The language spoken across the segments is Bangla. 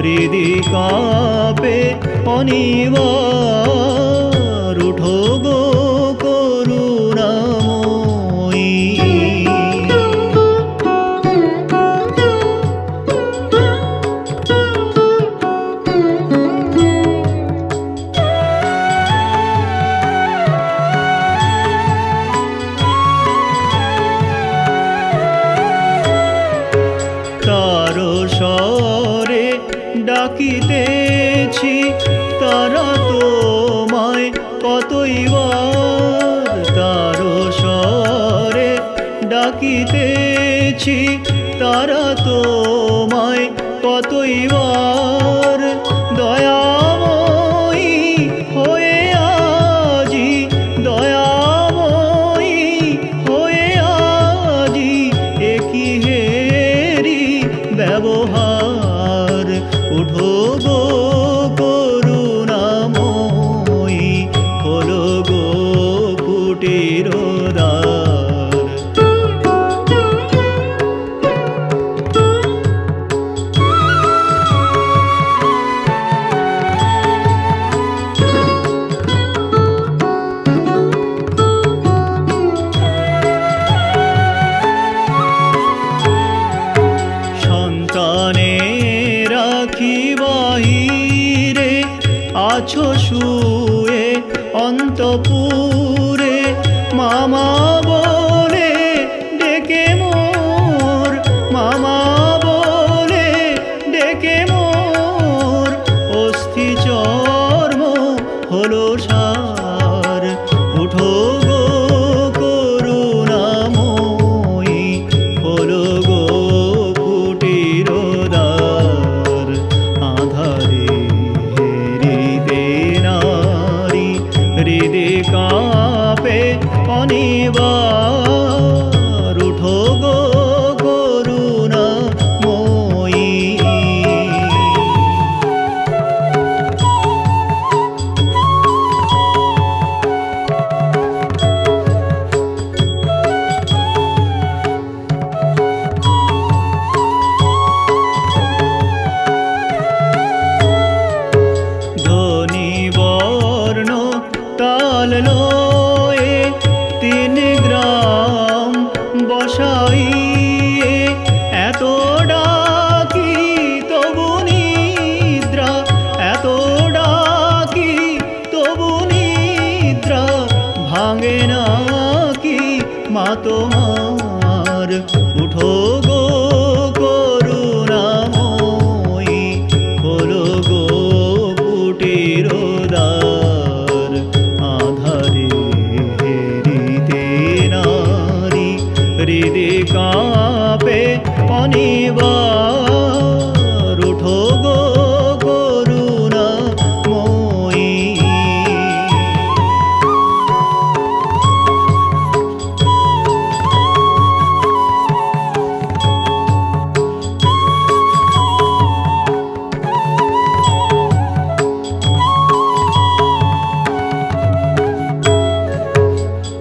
হৃদি কাঁপে অনিবার, উঠো গো করুণাময়ী। তারো স্বরে ডাকিতেছি, তারা তোমায় কতই বার। তারো স্বরে ডাকিতেছি, তারা তোমায় কতই বার। দয়াময়ী হয়ে আজি, দয়াময়ী হয়ে আজি, একই হেরি ব্যবহার। উঠো গো করুণাময়ী, খোলো গো কুটির দ্বার। সন্তানের রাখি বাহিরে আছো শুয়ে অন্তপুরে, মামা বলে ডেকে মোর, মামা বলে ডেকে মোর, অস্থি চর্ম হলো সার। উঠো গো করুণাময়ী, হলো গো কুটির দ্বার। আধারে হেরিতে নারী, হৃদে কাঁপে অনিবার। উঠো গো করুণাময়ী। ধ্বনি বর্ণ তাল লয়ে 3 গ্রাম বসাইয়ে, এত ডাকি তবু নিদ্রা, এত ডাকি তবু নিদ্রা, ভাঙে নাকি মা তোমার। উঠো গো করুণাময়ী, খোলো গো কুটির দ্বার। আধারে হেরিতে নারী, হৃদে কাঁপে অনিবার। উঠো গো করুণাময়ী।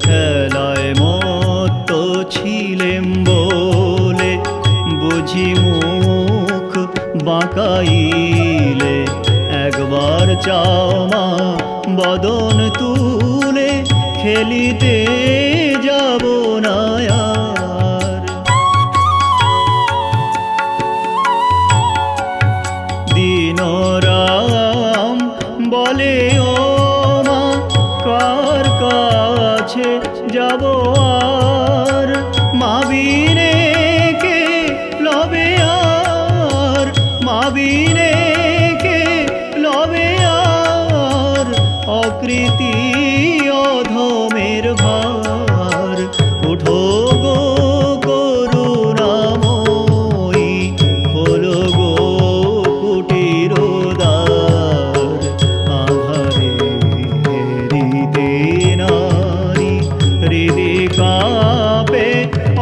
খেলায় মত্ত ছিলেম বলে বুঝি মুখ বাঁকাইলে, একবার চাও মা বদন তুলে, খেলিতে যাব না আর। দিনরাম বলে ও মা, কার কাছে যাব আর।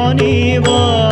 অনিবার